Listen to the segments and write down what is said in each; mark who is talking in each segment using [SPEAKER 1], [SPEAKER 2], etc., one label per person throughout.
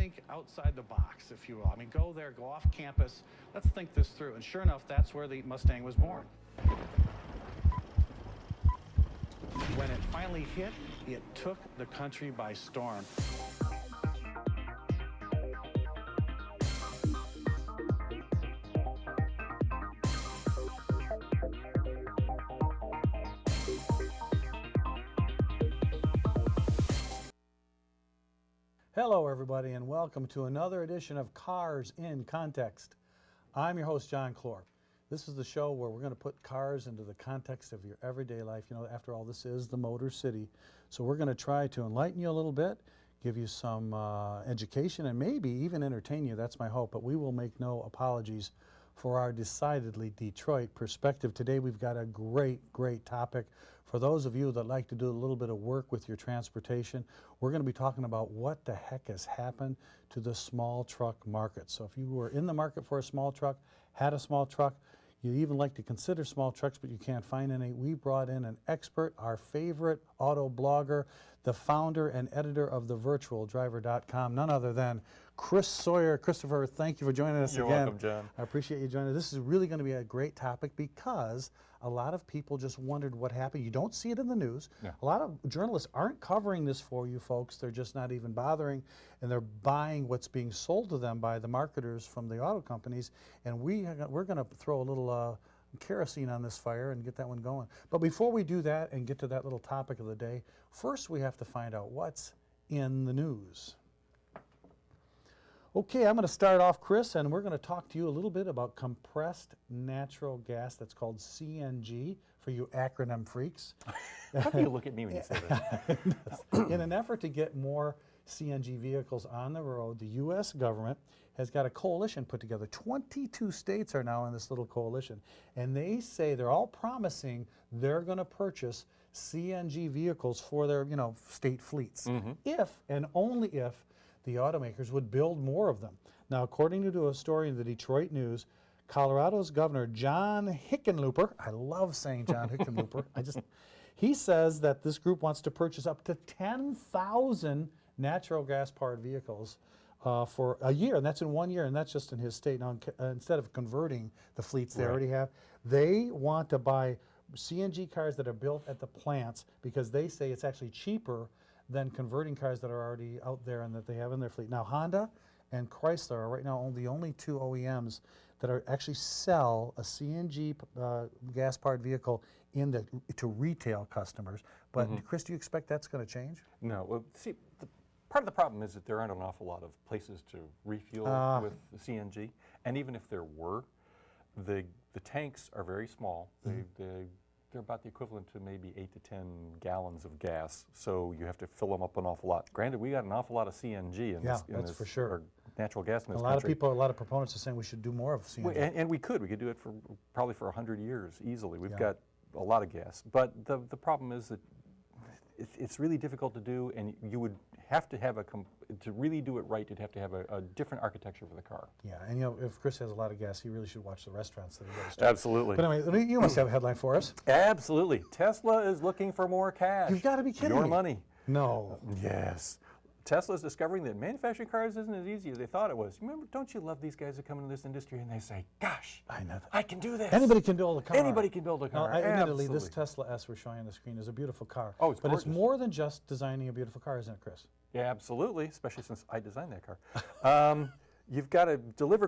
[SPEAKER 1] think outside the box, if you will. I mean, go there, go off campus. Let's think this through. And sure enough, that's where the Mustang was born. When it finally hit, it took the country by storm.
[SPEAKER 2] Hello everybody and welcome to another edition of Cars in Context. I'm your host John Clor. This is the show where we're going to put cars into the context of your everyday life. You know, after all, this is the Motor City. So we're going to try to enlighten you a little bit, give you some education, and maybe even entertain you. That's my hope. But we will make no apologies for our decidedly Detroit perspective. Today we've got a great topic. For those of you that like to do a little bit of work with your transportation, we're going to be talking about what the heck has happened to the small truck market. So if you were in the market for a small truck, had a small truck, you even like to consider small trucks, but you can't find any, we brought in an expert, our favorite auto blogger, the founder and editor of thevirtualdriver.com, none other than Chris Sawyer. Christopher, thank you for joining us again.
[SPEAKER 3] You're welcome, John.
[SPEAKER 2] I appreciate you joining us. This is really going to be a great topic because a lot of people just wondered what happened. You don't see it in the news.
[SPEAKER 3] No.
[SPEAKER 2] A lot of journalists aren't covering this for you folks. They're just not even bothering, and they're buying what's being sold to them by the marketers from the auto companies, and we're going to throw a little kerosene on this fire and get that one going. But before we do that and get to that little topic of the day, first we have to find out what's in the news. Okay, I'm going to start off, Chris, and we're going to talk to you a little bit about compressed natural gas. That's called CNG for you acronym freaks.
[SPEAKER 3] How do you look at me when you say that?
[SPEAKER 2] In an effort to get more CNG vehicles on the road, the U.S. government has got a coalition put together. 22 states are now in this little coalition, and they say they're all promising they're going to purchase CNG vehicles for their, state fleets, if and only if the automakers would build more of them. Now, according to a story in the Detroit News, Colorado's Governor John Hickenlooper, I love saying John Hickenlooper, he says that this group wants to purchase up to 10,000 natural gas-powered vehicles for a year, and that's in 1 year, and that's just in his state. Now, instead of converting the fleets they already have, they want to buy CNG cars that are built at the plants because they say it's actually cheaper than converting cars that are already out there and that they have in their fleet. Now, Honda and Chrysler are right now the only two OEMs that are actually sell a CNG gas-powered vehicle to retail customers. But Chris, do you expect that's going to change?
[SPEAKER 3] No. Well, see, part of the problem is that there aren't an awful lot of places to refuel with the CNG, and even if there were, the tanks are very small. They're about the equivalent to maybe 8 to 10 gallons of gas, so you have to fill them up an awful lot. Granted, we got an awful lot of CNG in this,
[SPEAKER 2] for sure.
[SPEAKER 3] Or natural gas in this
[SPEAKER 2] country.
[SPEAKER 3] A
[SPEAKER 2] lot of proponents are saying we should do more of CNG.
[SPEAKER 3] And we could do it for probably for 100 years easily. We've got a lot of gas, but the problem is that it's really difficult to do, and you would have to have to really do it right, you'd have to have a different architecture for the car.
[SPEAKER 2] Yeah, and if Chris has a lot of gas, he really should watch the restaurants that he goes to.
[SPEAKER 3] Absolutely.
[SPEAKER 2] But anyway, you must have a headline for us.
[SPEAKER 3] Absolutely. Tesla is looking for more cash.
[SPEAKER 2] You've got to be kidding me.
[SPEAKER 3] Your money.
[SPEAKER 2] No.
[SPEAKER 3] Yes. Tesla's discovering that manufacturing cars isn't as easy as they thought it was. Remember, don't you love these guys that come into this industry and they say, gosh,
[SPEAKER 2] I know that.
[SPEAKER 3] I can do this.
[SPEAKER 2] Anybody can build a car.
[SPEAKER 3] Anybody can build a car.
[SPEAKER 2] Admittedly, this Tesla S we're showing on the screen is a beautiful car.
[SPEAKER 3] Oh, it's gorgeous.
[SPEAKER 2] But it's more than just designing a beautiful car, isn't it, Chris?
[SPEAKER 3] Yeah, absolutely, especially since I designed that car. You've got to deliver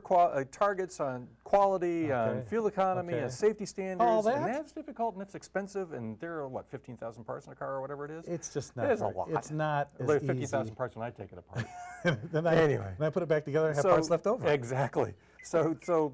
[SPEAKER 3] targets on quality, on fuel economy, on safety standards.
[SPEAKER 2] All that?
[SPEAKER 3] And that's difficult and it's expensive, and there are, 15,000 parts in a car or whatever it is?
[SPEAKER 2] It's just not.
[SPEAKER 3] There's a lot.
[SPEAKER 2] It's not as
[SPEAKER 3] There's
[SPEAKER 2] easy.
[SPEAKER 3] 50,000 parts when I take it apart.
[SPEAKER 2] Then
[SPEAKER 3] Anyway.
[SPEAKER 2] I put it back together and have parts left over.
[SPEAKER 3] Exactly. So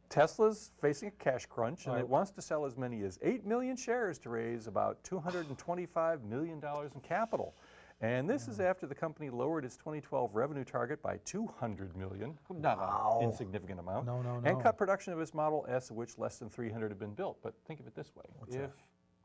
[SPEAKER 3] Tesla's facing a cash crunch, and it wants to sell as many as 8 million shares to raise about $225 million in capital. And this is after the company lowered its 2012 revenue target by $200 million, not an insignificant amount, and cut production of its Model S, of which less than 300 have been built. But think of it this way. If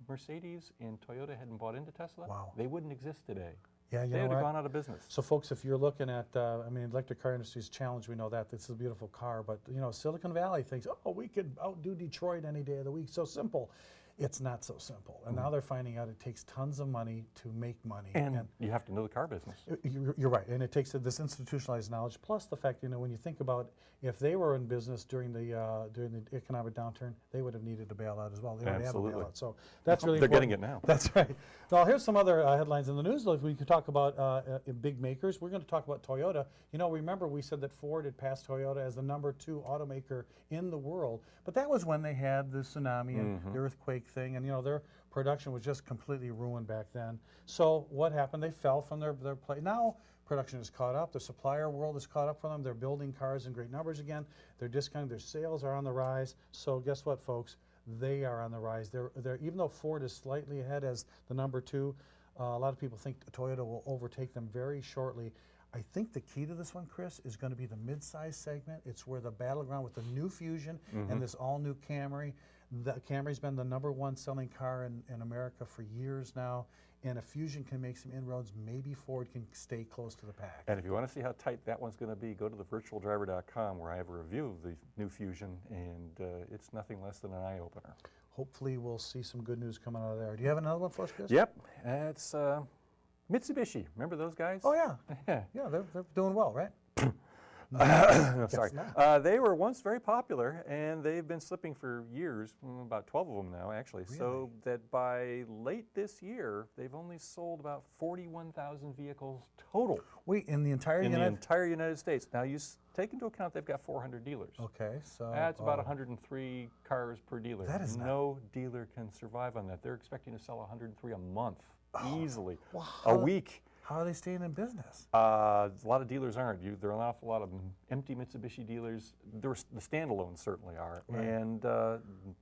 [SPEAKER 3] Mercedes and Toyota hadn't bought into Tesla, they wouldn't exist today.
[SPEAKER 2] Yeah,
[SPEAKER 3] they would have gone out of business.
[SPEAKER 2] So, folks, if you're looking at, electric car industry's challenge, we know that. This is a beautiful car, but, Silicon Valley thinks, we could outdo Detroit any day of the week. So simple. It's not so simple. And now they're finding out it takes tons of money to make money.
[SPEAKER 3] And you have to know the car business.
[SPEAKER 2] You're right. And it takes this institutionalized knowledge, plus the fact, when you think about if they were in business during the economic downturn, they would have needed a bailout as well. They already have a
[SPEAKER 3] Absolutely.
[SPEAKER 2] bailout. So that's really
[SPEAKER 3] They're
[SPEAKER 2] important.
[SPEAKER 3] getting it now.
[SPEAKER 2] That's right. Now, here's some other headlines in the news. We could talk about big makers. We're going to talk about Toyota. Remember we said that Ford had passed Toyota as the #2 automaker in the world, but that was when they had the tsunami and the earthquake thing, and their production was just completely ruined back then. So what happened? They fell from their place. Now production is caught up. The supplier world is caught up for them. They're building cars in great numbers again. They're discounting. Their sales are on the rise. So guess what, folks? They are on the rise. They're even though Ford is slightly ahead as the #2, a lot of people think Toyota will overtake them very shortly. I think the key to this one, Chris, is going to be the mid-size segment. It's where the battleground with the new Fusion and this all-new Camry. The Camry's been the #1 selling car in America for years now, and if Fusion can make some inroads, maybe Ford can stay close to the pack.
[SPEAKER 3] And if you want to see how tight that one's going to be, go to thevirtualdriver.com where I have a review of the new Fusion, and it's nothing less than an eye-opener.
[SPEAKER 2] Hopefully we'll see some good news coming out of there. Do you have another one for us, Chris?
[SPEAKER 3] Yep, it's Mitsubishi. Remember those guys?
[SPEAKER 2] Oh, yeah.
[SPEAKER 3] Yeah.
[SPEAKER 2] Yeah, they're doing well, right?
[SPEAKER 3] No, sorry. They were once very popular, and they've been slipping for years, about 12 of them now, actually.
[SPEAKER 2] Really?
[SPEAKER 3] So that by late this year, they've only sold about 41,000 vehicles total
[SPEAKER 2] Wait, in the entire
[SPEAKER 3] in the
[SPEAKER 2] United
[SPEAKER 3] entire United States. Now, you take into account they've got 400 dealers.
[SPEAKER 2] Okay, so
[SPEAKER 3] That's about 103 cars per dealer.
[SPEAKER 2] That is
[SPEAKER 3] no dealer can survive on that. They're expecting to sell 103 a month, easily,
[SPEAKER 2] Wow.
[SPEAKER 3] a week.
[SPEAKER 2] How are they staying in business?
[SPEAKER 3] A lot of dealers aren't. There are an awful lot of empty Mitsubishi dealers. The standalones certainly are.
[SPEAKER 2] Right.
[SPEAKER 3] And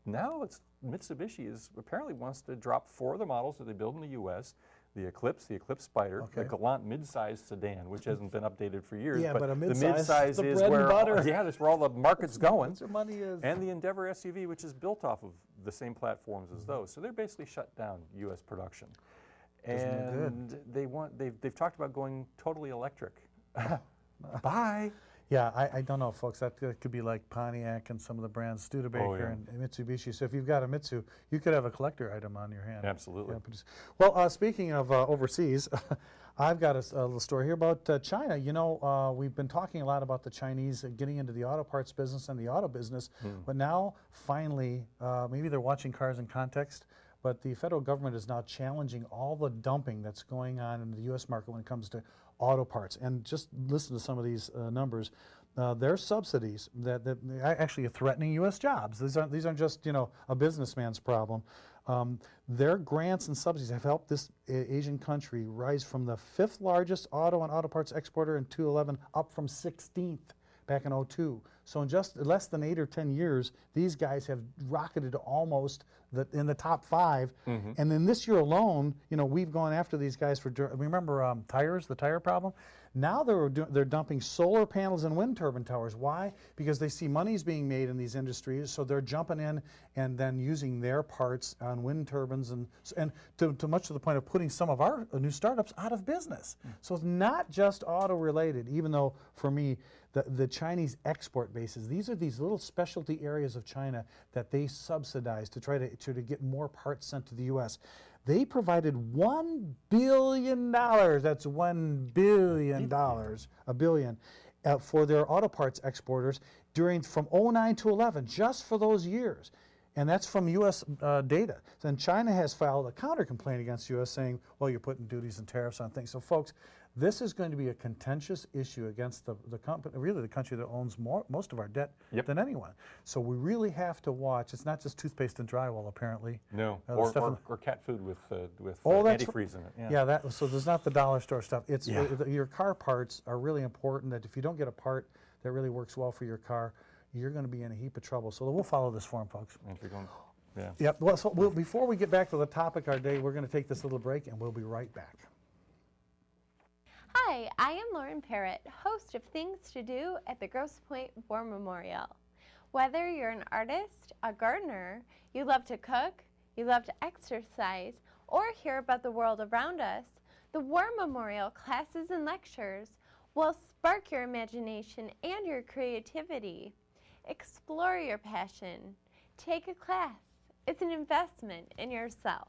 [SPEAKER 3] now Mitsubishi apparently wants to drop 4 of the models that they build in the U.S. The Eclipse Spider, the Galant mid-size sedan, which hasn't been updated for years.
[SPEAKER 2] Yeah, but a
[SPEAKER 3] the
[SPEAKER 2] mid-size
[SPEAKER 3] mid-size
[SPEAKER 2] the
[SPEAKER 3] is
[SPEAKER 2] bread and
[SPEAKER 3] where
[SPEAKER 2] butter.
[SPEAKER 3] that's where all the market's going.
[SPEAKER 2] That's where money is.
[SPEAKER 3] And the Endeavor SUV, which is built off of the same platforms as those. So they're basically shut down U.S. production. And they've talked about going totally electric. Bye.
[SPEAKER 2] Yeah, I don't know, folks. That could be like Pontiac and some of the brands, Studebaker and Mitsubishi. So if you've got a Mitsu, you could have a collector item on your hand.
[SPEAKER 3] Absolutely.
[SPEAKER 2] Yeah, well, speaking of overseas, I've got a little story here about China. We've been talking a lot about the Chinese getting into the auto parts business and the auto business, but now finally, maybe they're watching cars in context, but the federal government is now challenging all the dumping that's going on in the U.S. market when it comes to auto parts. And just listen to some of these numbers. Their subsidies that actually are threatening U.S. jobs. These aren't just a businessman's problem. Their grants and subsidies have helped this Asian country rise from the 5th largest auto and auto parts exporter in 2011 up from 16th back in 2002. So in just less than 8 or 10 years, these guys have rocketed to almost in the top 5. And then this year alone, we've gone after these guys for. Remember tires, the tire problem. Now they're dumping solar panels and wind turbine towers. Why? Because they see money's being made in these industries, so they're jumping in and then using their parts on wind turbines and to much to the point of putting some of our new startups out of business. So it's not just auto related, even though for me, the Chinese export bases, these are these little specialty areas of China that they subsidize to try to get more parts sent to the U.S. They provided $1 billion, that's $1 billion, a billion, for their auto parts exporters from 2009 to 11, just for those years. And that's from U.S. Data. Then China has filed a counter complaint against U.S. saying, well, you're putting duties and tariffs on things. So folks, this is going to be a contentious issue against the company, really the country that owns most of our debt than anyone. So we really have to watch. It's not just toothpaste and drywall, apparently.
[SPEAKER 3] No, or cat food with antifreeze in it.
[SPEAKER 2] Yeah, so there's not the dollar store stuff. It's your car parts are really important. That if you don't get a part that really works well for your car, you're going to be in a heap of trouble. So we'll follow this form, folks.
[SPEAKER 3] And if you're going,
[SPEAKER 2] Yep. Well, so before we get back to the topic of our day, we're going to take this little break, and we'll be right back.
[SPEAKER 4] Hi, I am Lauren Parrott, host of Things to Do at the Grosse Pointe War Memorial. Whether you're an artist, a gardener, you love to cook, you love to exercise, or hear about the world around us, the War Memorial classes and lectures will spark your imagination and your creativity. Explore your passion, take a class, It's an investment in yourself.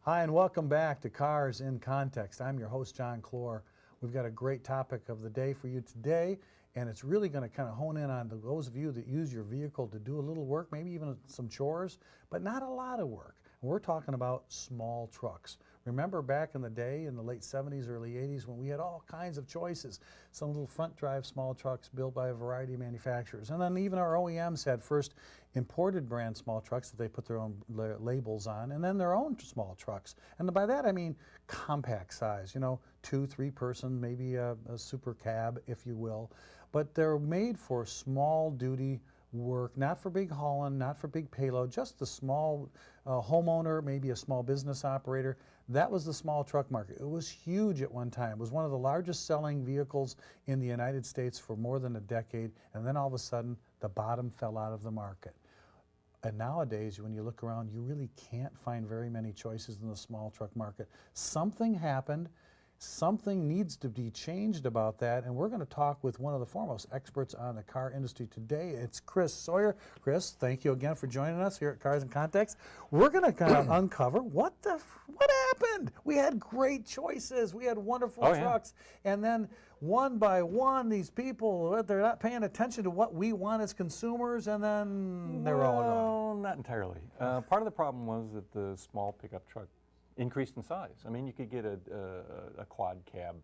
[SPEAKER 2] Hi, and welcome back to Cars in Context. I'm your host, John Clor. We've got a great topic of the day for you today, and it's really going to kind of hone in on those of you that use your vehicle to do a little work, maybe even some chores, but not a lot of work. We're talking about small trucks. Remember back in the day, in the late 70s, early 80s, when we had all kinds of choices. Some little front drive small trucks built by a variety of manufacturers. And then even our OEMs had first imported brand small trucks that they put their own labels on, and then their own small trucks. And by that I mean compact size, 2, 3 person, maybe a super cab, if you will. But they're made for small duty work, not for big hauling, not for big payload, just the small homeowner, maybe a small business operator. That was the small truck market. It was huge at one time. It was one of the largest selling vehicles in the United States for more than a decade, and then all of a sudden the bottom fell out of the market. And nowadays, when you look around, you really can't find very many choices in the small truck market. Something happened. Something needs to be changed about that, and we're going to talk with one of the foremost experts on the car industry today. It's Chris Sawyer. Chris, thank you again for joining us here at Cars in Context. We're going to kind of uncover what happened. We had great choices. We had wonderful trucks, and then one by one, these people, they're not paying attention to what we want as consumers, and then they're all gone.
[SPEAKER 3] Well, not entirely. Part of the problem was that the small pickup truck increased in size. I mean, you could get a quad cab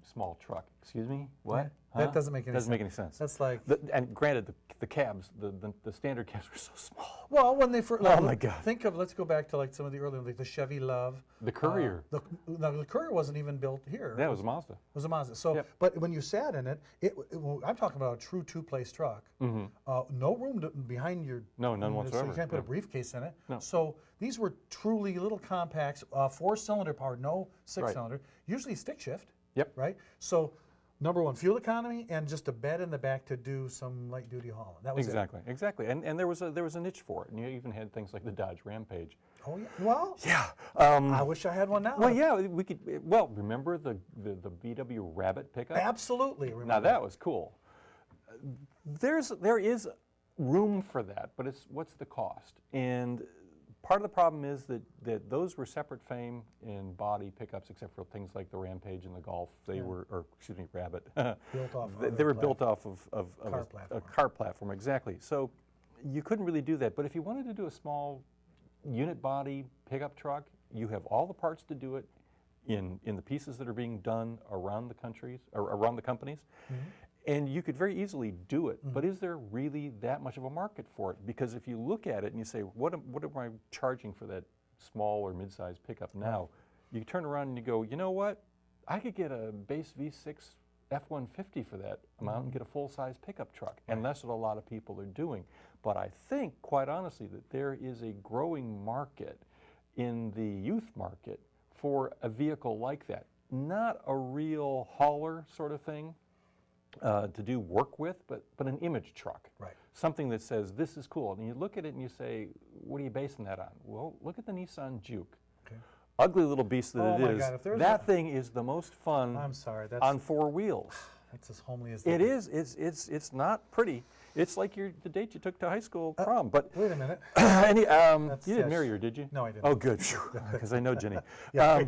[SPEAKER 3] small truck. Excuse me? What?
[SPEAKER 2] That doesn't make any sense.
[SPEAKER 3] Doesn't make any sense.
[SPEAKER 2] That's like...
[SPEAKER 3] and granted, the cabs, the standard cabs were so small.
[SPEAKER 2] Well, when they first...
[SPEAKER 3] Oh, my God.
[SPEAKER 2] Let's go back to like some of the early ones, like the Chevy Love.
[SPEAKER 3] The Courier.
[SPEAKER 2] The Courier wasn't even built here.
[SPEAKER 3] Yeah, it was a Mazda.
[SPEAKER 2] It was a Mazda. So,
[SPEAKER 3] Yep.
[SPEAKER 2] But when you sat in it, I'm talking about a true two-place truck. No room behind your...
[SPEAKER 3] No, none
[SPEAKER 2] So
[SPEAKER 3] whatsoever.
[SPEAKER 2] you can't put a briefcase in it.
[SPEAKER 3] No.
[SPEAKER 2] So these were truly little compacts, 4-cylinder powered, no 6-cylinder, usually stick shift.
[SPEAKER 3] Yep.
[SPEAKER 2] Right? So, number one, fuel economy and just a bed in the back to do some light-duty hauling. That was
[SPEAKER 3] Exactly. And there was a niche for it. And you even had things like the Dodge Rampage.
[SPEAKER 2] Oh, yeah. Well,
[SPEAKER 3] Yeah.
[SPEAKER 2] I wish I had one now.
[SPEAKER 3] Well, yeah, we could. Well, remember the VW Rabbit pickup?
[SPEAKER 2] Absolutely.
[SPEAKER 3] Now that was cool. There is room for that, but what's the cost? And part of the problem is that those were separate fame in body pickups, except for things like the Rampage and the Golf. They were, or excuse me, Rabbit.
[SPEAKER 2] Built off
[SPEAKER 3] they were built off of
[SPEAKER 2] car
[SPEAKER 3] a car platform, exactly. So you couldn't really do that. But if you wanted to do a small unit body pickup truck, you have all the parts to do it in the pieces that are being done around the countries or around the companies. And you could very easily do it, but is there really that much of a market for it? Because if you look at it and you say, what am I charging for that small or mid-sized pickup now? You turn around and you go, you know what? I could get a base V6 F-150 for that amount and get a full-size pickup truck, and that's what a lot of people are doing. But I think, quite honestly, that there is a growing market in the youth market for a vehicle like that. Not a real hauler sort of thing, to do work with, but an image truck.
[SPEAKER 2] Right.
[SPEAKER 3] Something that says, this is cool. And you look at it and you say, what are you basing that on? Well, look at the Nissan Juke. Okay. Ugly little beast that it is.
[SPEAKER 2] God, if there's
[SPEAKER 3] that thing is the most fun on 4 wheels.
[SPEAKER 2] That's as homely as
[SPEAKER 3] it is. It's not pretty. It's like the date you took to high school prom. But
[SPEAKER 2] wait a minute.
[SPEAKER 3] You didn't marry her, did you?
[SPEAKER 2] No, I didn't.
[SPEAKER 3] Oh, good. Because I know Jenny.
[SPEAKER 2] Yeah.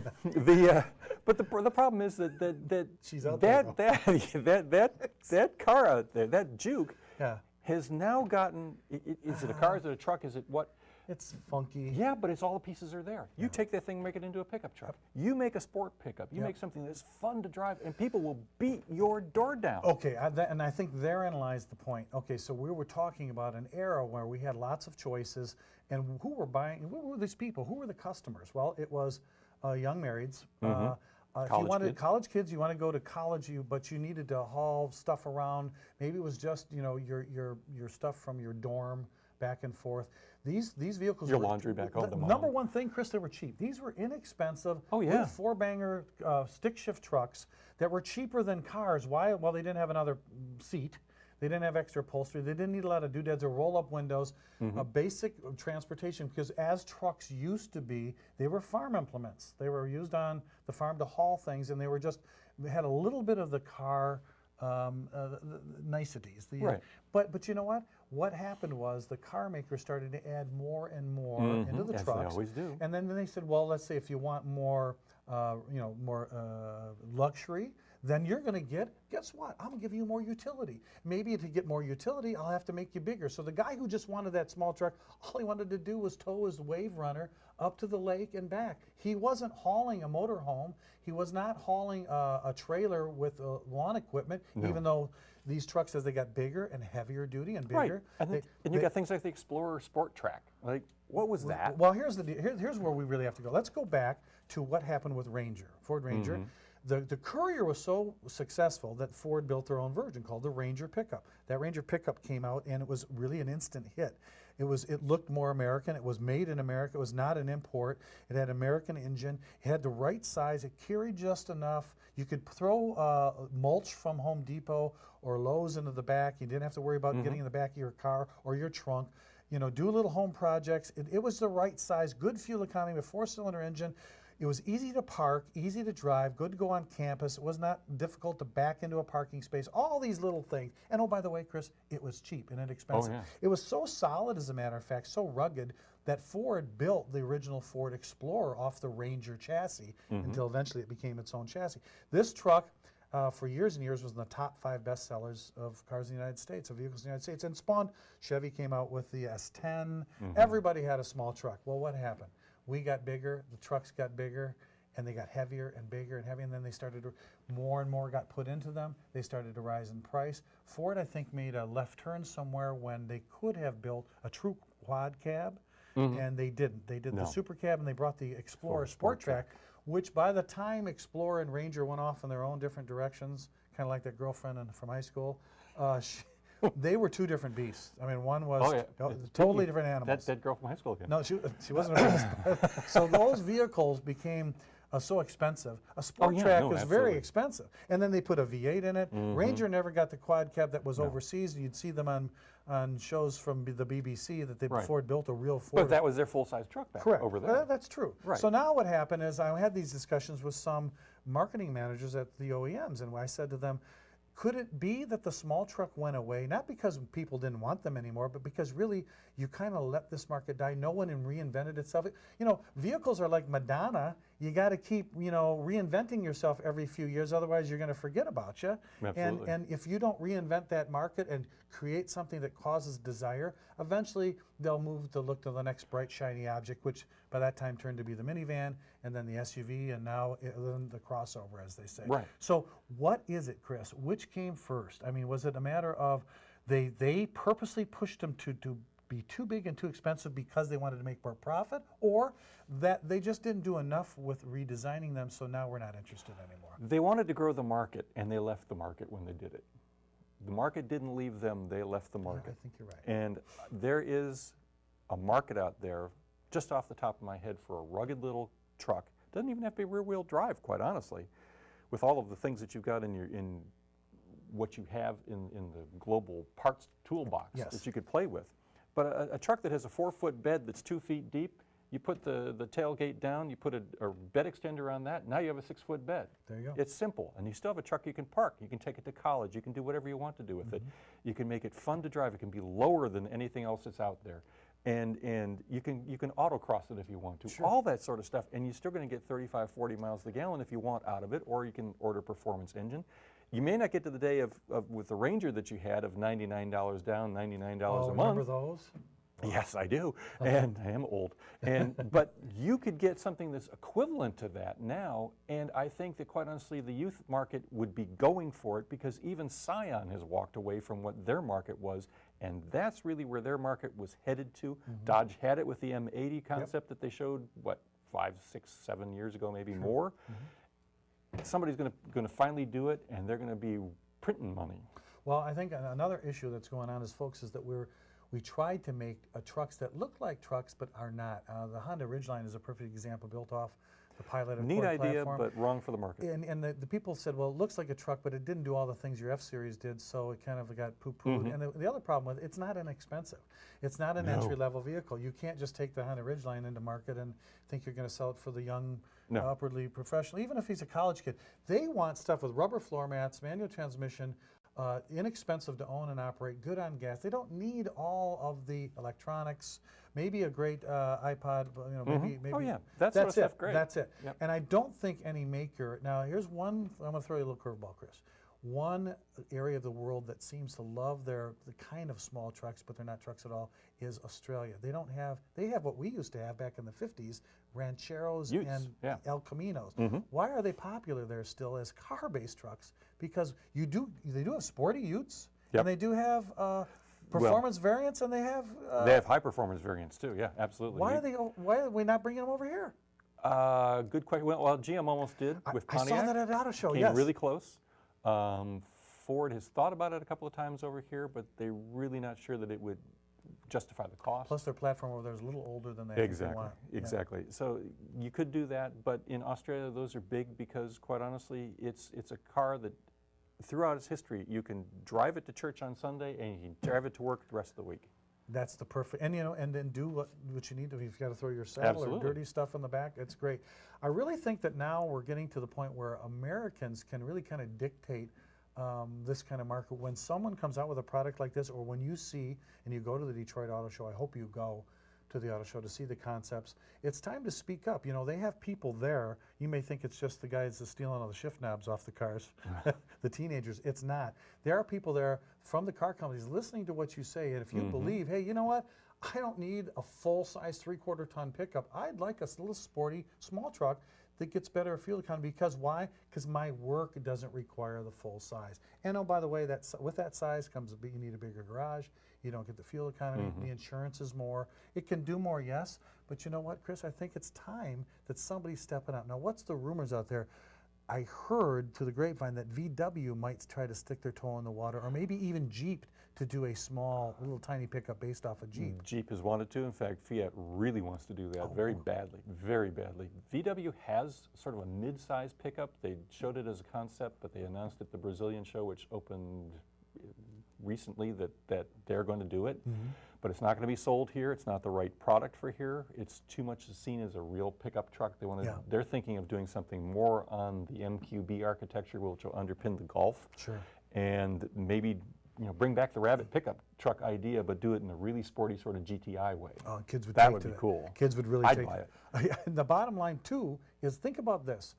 [SPEAKER 3] But the problem is that
[SPEAKER 2] she's out there,
[SPEAKER 3] that car out there, that Juke,
[SPEAKER 2] yeah,
[SPEAKER 3] has now gotten. Is it a car? Is it a truck? Is it what?
[SPEAKER 2] It's funky.
[SPEAKER 3] Yeah, but it's all the pieces are there. You take that thing, make it into a pickup truck. You make a sport pickup. You make something that's fun to drive, and people will beat your door down.
[SPEAKER 2] Okay, and I think therein lies the point. Okay, so we were talking about an era where we had lots of choices, and who were these people? Who were the customers? Well, it was young marrieds. If you wanted college kids, you want to go to college, but you needed to haul stuff around. Maybe it was just your stuff from your dorm back and forth. These vehicles.
[SPEAKER 3] Your laundry back home. The
[SPEAKER 2] number one thing, Chris, they were cheap. These were inexpensive.
[SPEAKER 3] Oh yeah.
[SPEAKER 2] Little 4-banger stick shift trucks that were cheaper than cars. Why? Well, they didn't have another seat. They didn't have extra upholstery. They didn't need a lot of doodads or roll-up windows. Basic transportation, because as trucks used to be, they were farm implements. They were used on the farm to haul things, and they had a little bit of the car the niceties.
[SPEAKER 3] Right.
[SPEAKER 2] But you know what? what happened was the car makers started to add more and more into the
[SPEAKER 3] as
[SPEAKER 2] trucks.
[SPEAKER 3] they always do.
[SPEAKER 2] And then they said, well, let's say if you want more, more luxury, then you're going to get, guess what? I'm going to give you more utility. Maybe to get more utility, I'll have to make you bigger. So the guy who just wanted that small truck, all he wanted to do was tow his wave runner up to the lake and back. He wasn't hauling a motorhome. He was not hauling a trailer with lawn equipment, even though these trucks, as they got bigger and heavier duty and bigger.
[SPEAKER 3] Right. And you got things like the Explorer Sport Track. Like, what was that?
[SPEAKER 2] Well, here's where we really have to go. Let's go back to what happened with Ranger, Ford Ranger. The Courier was so successful that Ford built their own version called the Ranger pickup. That Ranger pickup came out and it was really an instant hit. It looked more American. It was made in America. It was not an import. It had an American engine. It had the right size. It carried just enough. You could throw mulch from Home Depot or Lowe's into the back. You didn't have to worry about getting in the back of your car or your trunk. You know, do little home projects. It was the right size, good fuel economy, a 4-cylinder engine. It was easy to park, easy to drive, good to go on campus. It was not difficult to back into a parking space, all these little things. And oh, by the way, Chris, it was cheap and inexpensive.
[SPEAKER 3] Oh, yeah.
[SPEAKER 2] It was so solid, as a matter of fact, so rugged, that Ford built the original Ford Explorer off the Ranger chassis until eventually it became its own chassis. This truck, for years and years, was in the top 5 bestsellers of cars in the United States, of vehicles in the United States, and spawned. Chevy came out with the S10. Everybody had a small truck. Well, what happened? We got bigger, the trucks got bigger, and they got heavier and bigger and heavier, and then they started to, more and more got put into them. They started to rise in price. Ford, I think, made a left turn somewhere when they could have built a true quad cab, and they didn't. They did the Super Cab, and they brought the Explorer Sport Track, which by the time Explorer and Ranger went off in their own different directions, kind of like that girlfriend from high school, they were two different beasts. I mean, one was totally different animals.
[SPEAKER 3] That girl from high school again.
[SPEAKER 2] No, she wasn't a beast. So those vehicles became so expensive. A Sport Track is very expensive. And then they put a V8 in it. Ranger never got the quad cab that was overseas. You'd see them on shows from the BBC that Ford built a real Ford.
[SPEAKER 3] But that was their full-size truck back over there.
[SPEAKER 2] That's true.
[SPEAKER 3] Right.
[SPEAKER 2] So now what happened is I had these discussions with some marketing managers at the OEMs, and I said to them, could it be that the small truck went away, not because people didn't want them anymore, but because really you kind of let this market die? No one reinvented itself. You know, vehicles are like Madonna. You got to keep, reinventing yourself every few years, otherwise you're going to forget about you.
[SPEAKER 3] Absolutely.
[SPEAKER 2] And if you don't reinvent that market and create something that causes desire, eventually they'll move to look to the next bright, shiny object, which by that time turned to be the minivan, and then the SUV, and now the crossover, as they say.
[SPEAKER 3] Right.
[SPEAKER 2] So what is it, Chris? Which came first? I mean, was it a matter of they purposely pushed them to be too big and too expensive because they wanted to make more profit, or that they just didn't do enough with redesigning them, so now we're not interested anymore?
[SPEAKER 3] They wanted to grow the market, and they left the market when they did it. The market didn't leave them, they left the market.
[SPEAKER 2] Yeah, I think you're right.
[SPEAKER 3] And there is a market out there, just off the top of my head, for a rugged little truck. Doesn't even have to be rear-wheel drive, quite honestly, with all of the things that you've got in what you have in the global parts toolbox that you could play with. But a truck that has a 4-foot bed that's 2 feet deep, you put the tailgate down, you put a bed extender on that, now you have a 6-foot bed.
[SPEAKER 2] There you go.
[SPEAKER 3] It's simple, and you still have a truck you can park. You can take it to college. You can do whatever you want to do with it. You can make it fun to drive. It can be lower than anything else that's out there. And you can autocross it if you want to.
[SPEAKER 2] Sure.
[SPEAKER 3] All that sort of stuff, and you're still going to get 35, 40 miles to the gallon if you want out of it, or you can order a performance engine. You may not get to the day of with the Ranger that you had of $99 down, $99 a month.
[SPEAKER 2] Remember those?
[SPEAKER 3] Yes, I do, and I am old. But you could get something that's equivalent to that now, and I think that, quite honestly, the youth market would be going for it, because even Scion has walked away from what their market was, and that's really where their market was headed to. Dodge had it with the M80 concept that they showed, 5, 6, 7 years ago, maybe more. Somebody's going to finally do it, and they're going to be printing money.
[SPEAKER 2] Well, I think another issue that's going on is that we tried to make trucks that look like trucks but are not. The Honda Ridgeline is a perfect example, built off the Pilot and
[SPEAKER 3] Neat
[SPEAKER 2] Ford
[SPEAKER 3] idea,
[SPEAKER 2] platform.
[SPEAKER 3] but wrong for the market.
[SPEAKER 2] And the people said, well, it looks like a truck, but it didn't do all the things your F-Series did, so it kind of got poo-pooed. And the other problem with it, it's not inexpensive. It's not an entry-level vehicle. You can't just take the Honda Ridgeline into market and think you're going to sell it for the young, upwardly professional, even if he's a college kid. They want stuff with rubber floor mats, manual transmission, inexpensive to own and operate, good on gas. They don't need all of the electronics. Maybe a great iPod, maybe.
[SPEAKER 3] Oh yeah, that sort of stuff, great.
[SPEAKER 2] That's it.
[SPEAKER 3] Yep.
[SPEAKER 2] And I don't think any maker. Now, here's one. I'm going to throw you a little curveball, Chris. One area of the world that seems to love the kind of small trucks, but they're not trucks at all, is Australia. They don't have. They have what we used to have back in the 50s, Rancheros
[SPEAKER 3] Utes,
[SPEAKER 2] and
[SPEAKER 3] yeah.
[SPEAKER 2] El Caminos. Why are they popular there still as car-based trucks? Because they do have sporty Utes,
[SPEAKER 3] Yep.
[SPEAKER 2] and they do have performance variants, and they have.
[SPEAKER 3] They have high performance variants too. Yeah, absolutely.
[SPEAKER 2] Why are we not bringing them over here?
[SPEAKER 3] Good question. Well, GM almost did with Pontiac.
[SPEAKER 2] I saw that at Auto Show.
[SPEAKER 3] Came
[SPEAKER 2] Yes.
[SPEAKER 3] really close. Ford has thought about it a couple of times over here, but they're really not sure that it would justify the cost.
[SPEAKER 2] Plus, their platform over there is a little older than they want.
[SPEAKER 3] Exactly. So you could do that, but in Australia, those are big because, quite honestly, it's a car that, throughout its history, you can drive it to church on Sunday and you can drive it to work the rest of the week.
[SPEAKER 2] That's the perfect, and and then do what you need to. If you've got to throw your saddle or dirty stuff in the back, it's great. I really think that now we're getting to the point where Americans can really kind of dictate this kind of market. When someone comes out with a product like this, or when you see and you go to the Detroit Auto Show, I hope you go to the auto show to see the concepts. It's time to speak up. They have people there. You may think it's just the guys that stealing all the shift knobs off the cars, the teenagers. It's not. There are people there from the car companies listening to what you say, and if you believe, hey, you know what? I don't need a full-size 3/4 ton pickup. I'd like a little sporty small truck that gets better fuel economy. Because why? Because my work doesn't require the full size. And oh, by the way, with that size comes you need a bigger garage. You don't get the fuel economy. The insurance is more. It can do more, yes. But you know what, Chris? I think it's time that somebody's stepping up. Now, what's the rumors out there? I heard through the grapevine that VW might try to stick their toe in the water, or maybe even Jeep to do a small, little tiny pickup based off of Jeep.
[SPEAKER 3] Jeep has wanted to. In fact, Fiat really wants to do that very badly, very badly. VW has sort of a mid-size pickup. They showed it as a concept, but they announced at the Brazilian show, which opened recently, that they're going to do it. But it's not going to be sold here. It's not the right product for here. It's too much seen as a real pickup truck. They want to. They're thinking of doing something more on the MQB architecture, which will underpin the Golf.
[SPEAKER 2] Sure. And
[SPEAKER 3] maybe bring back the Rabbit pickup truck idea, but do it in a really sporty sort of GTI way.
[SPEAKER 2] Oh, kids would
[SPEAKER 3] that
[SPEAKER 2] take
[SPEAKER 3] would
[SPEAKER 2] to
[SPEAKER 3] be
[SPEAKER 2] it.
[SPEAKER 3] cool.
[SPEAKER 2] Kids would really
[SPEAKER 3] I'd
[SPEAKER 2] take
[SPEAKER 3] buy
[SPEAKER 2] it. And the bottom line too is think about this.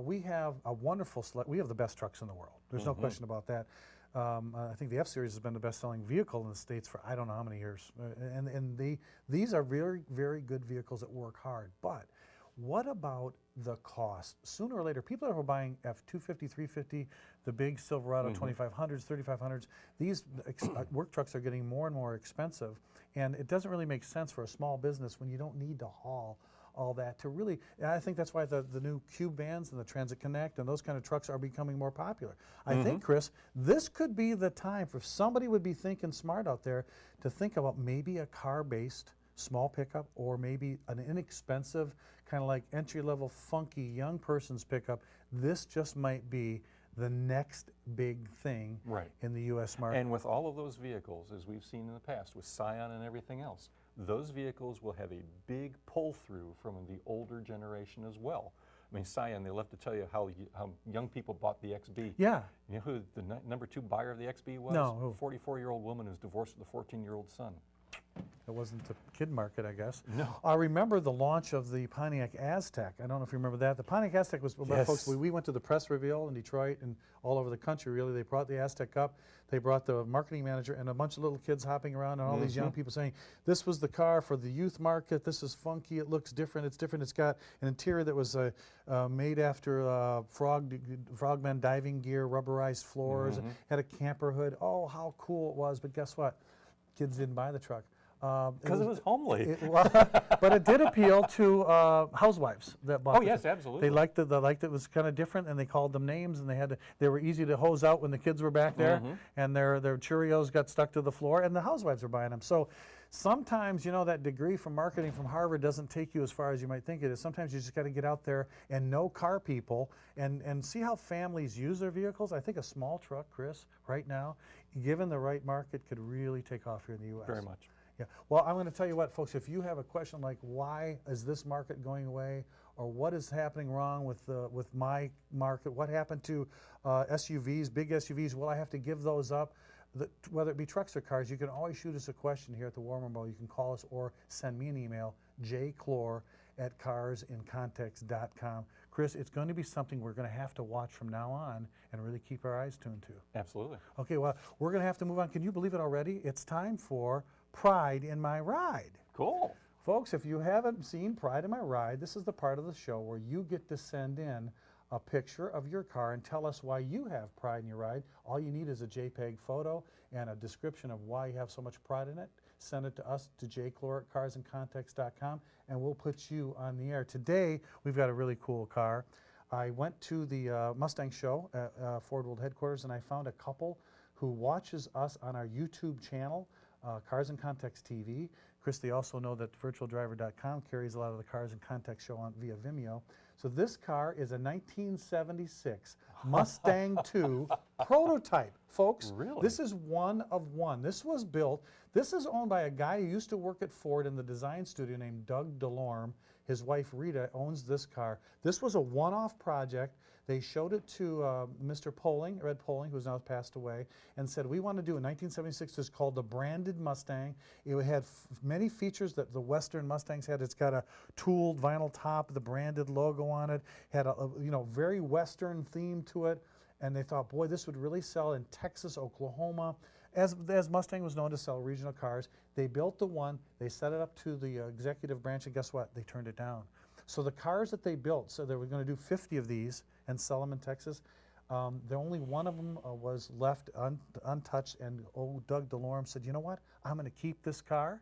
[SPEAKER 2] We have a wonderful we have the best trucks in the world. There's no question about that. I think the F-Series has been the best-selling vehicle in the States for I don't know how many years. And these are very, very good vehicles that work hard. But what about the cost? Sooner or later, people that are buying F-250, 350, the big Silverado 2500s, 3500s, these work trucks are getting more and more expensive. And it doesn't really make sense for a small business when you don't need to haul all that to really, and I think that's why the new Cube vans and the Transit Connect and those kind of trucks are becoming more popular. I think, Chris, this could be the time for somebody would be thinking smart out there to think about maybe a car-based small pickup, or maybe an inexpensive kind of like entry-level funky young person's pickup. This just might be the next big thing in the U.S. market.
[SPEAKER 3] And with all of those vehicles, as we've seen in the past with Scion and everything else, those vehicles will have a big pull-through from the older generation as well. I mean, Scion, they love to tell you how young people bought the XB.
[SPEAKER 2] Yeah.
[SPEAKER 3] You know who the number 2 buyer of the XB was?
[SPEAKER 2] No.
[SPEAKER 3] A 44-year-old woman who's divorced with a 14-year-old son.
[SPEAKER 2] It wasn't the kid market, I guess.
[SPEAKER 3] No.
[SPEAKER 2] I remember the launch of the Pontiac Aztek. I don't know if you remember that. The Pontiac Aztek was, folks, we went to the press reveal in Detroit and all over the country, really. They brought the Aztek up. They brought the marketing manager and a bunch of little kids hopping around and all these young people saying, this was the car for the youth market. This is funky. It looks different. It's different. It's got an interior that was made after frogmen diving gear, rubberized floors, had a camper hood. Oh, how cool it was. But guess what? Kids didn't buy the truck.
[SPEAKER 3] Because it was homely.
[SPEAKER 2] But it did appeal to housewives that bought.
[SPEAKER 3] Oh yes, absolutely.
[SPEAKER 2] They liked it was kind of different, and they called them names, and they were easy to hose out when the kids were back there, and their Cheerios got stuck to the floor, and the housewives were buying them. So sometimes, that degree from marketing from Harvard doesn't take you as far as you might think it is. Sometimes you just got to get out there and know car people and see how families use their vehicles. I think a small truck, Chris, right now, given the right market, could really take off here in the U.S.
[SPEAKER 3] Very much.
[SPEAKER 2] Yeah. Well, I'm going to tell you what, folks, if you have a question like why is this market going away, or what is happening wrong with my market, what happened to SUVs, big SUVs, will I have to give those up? Whether it be trucks or cars, you can always shoot us a question here at the War Memorial. You can call us or send me an email, jclor@carsincontext.com. Chris, it's going to be something we're going to have to watch from now on and really keep our eyes tuned to.
[SPEAKER 3] Absolutely.
[SPEAKER 2] Okay, well, we're going to have to move on. Can you believe it already? It's time for Pride in My Ride.
[SPEAKER 3] Cool.
[SPEAKER 2] Folks, if you haven't seen Pride in My Ride, this is the part of the show where you get to send in a picture of your car and tell us why you have pride in your ride. All you need is a JPEG photo and a description of why you have so much pride in it. Send it to us, to jclor@carsincontext.com, and we'll put you on the air. Today, we've got a really cool car. I went to the Mustang show at Ford World Headquarters, and I found a couple who watches us on our YouTube channel, Cars in Context TV. Chris, they also know that virtualdriver.com carries a lot of the Cars in Context show on via Vimeo. So this car is a 1976 Mustang II prototype, folks.
[SPEAKER 3] Really?
[SPEAKER 2] This is one of one. This was built, this is owned by a guy who used to work at Ford in the design studio named Doug DeLorme. His wife Rita owns this car. This was a one-off project. They showed it to Mr. Poling, Red Poling, who's now passed away, and said, we want to do a 1976. It's called the Branded Mustang. It had many features that the Western Mustangs had. It's got a tooled vinyl top, the branded logo on it, had a very Western theme to it, and they thought, boy, this would really sell in Texas, Oklahoma. As Mustang was known to sell regional cars, they built the one, they set it up to the executive branch, and guess what? They turned it down. So the cars that they built, so they were going to do 50 of these and sell them in Texas. Only one of them was left untouched, and Doug DeLorme said, you know what? I'm going to keep this car.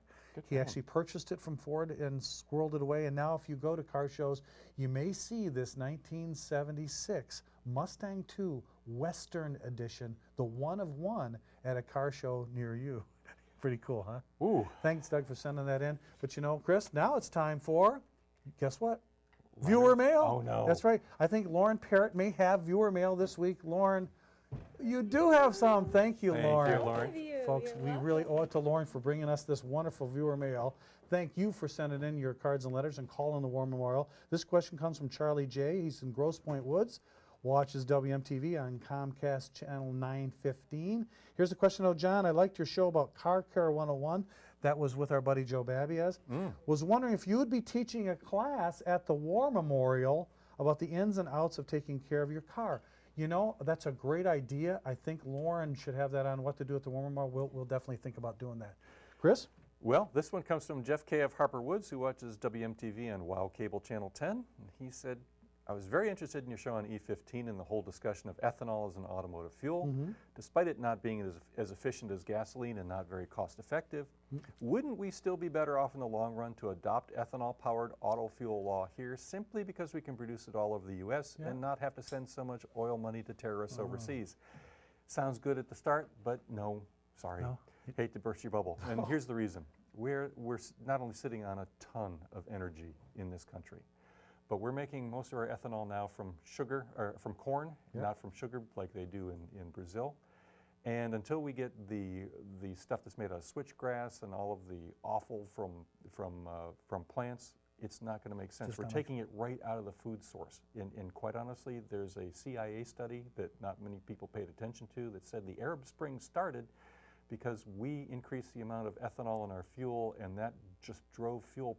[SPEAKER 2] He actually purchased it from Ford and squirreled it away, and now if you go to car shows, you may see this 1976 Mustang II Western Edition, the one of one, at a car show near you. Pretty cool, huh?
[SPEAKER 3] Ooh.
[SPEAKER 2] Thanks, Doug, for sending that in. But Chris, now it's time for, guess what? Viewer mail.
[SPEAKER 3] Oh, no.
[SPEAKER 2] That's right. I think Lauren Parrott may have viewer mail this week. Lauren, you do have some. Thank you, Lauren.
[SPEAKER 3] Thank you, Lauren.
[SPEAKER 2] Folks, we really owe it to Lauren for bringing us this wonderful viewer mail. Thank you for sending in your cards and letters and calling the War Memorial. This question comes from Charlie J. He's in Grosse Pointe Woods, watches WMTV on Comcast Channel 915. Here's the question. Oh, John, I liked your show about Car Care 101. That was with our buddy Joe Babiaz. Was wondering if you would be teaching a class at the War Memorial about the ins and outs of taking care of your car. That's a great idea. I think Lauren should have that on what to do at the War Memorial. We'll definitely think about doing that. Chris?
[SPEAKER 3] Well, this one comes from Jeff K. of Harper Woods, who watches WMTV on WOW Cable Channel 10. And he said, I was very interested in your show on E15 and the whole discussion of ethanol as an automotive fuel. Despite it not being as efficient as gasoline and not very cost effective, wouldn't we still be better off in the long run to adopt ethanol-powered auto fuel law here simply because we can produce it all over the U.S. and not have to send so much oil money to terrorists overseas? Sounds good at the start, but no, sorry.
[SPEAKER 2] No.
[SPEAKER 3] Hate to burst your bubble. And here's the reason. We're not only sitting on a ton of energy in this country, but we're making most of our ethanol now from sugar, or from corn, not from sugar like they do in Brazil. And until we get the stuff that's made out of switchgrass and all of the offal from plants, it's not going to make sense. We're taking it right out of the food source. And quite honestly, there's a CIA study that not many people paid attention to that said the Arab Spring started because we increased the amount of ethanol in our fuel, and that just drove food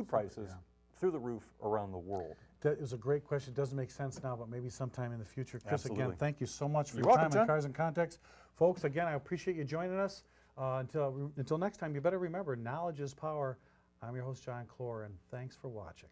[SPEAKER 3] prices through the roof around the world.
[SPEAKER 2] That is a great question. It doesn't make sense now, but maybe sometime in the future. Chris,
[SPEAKER 3] Absolutely.
[SPEAKER 2] again, thank you so much for
[SPEAKER 3] You're
[SPEAKER 2] your
[SPEAKER 3] welcome,
[SPEAKER 2] time on
[SPEAKER 3] John.
[SPEAKER 2] Cars in Context. Folks, again, I appreciate you joining us. Until next time, you better remember, knowledge is power. I'm your host, John Clor, and thanks for watching.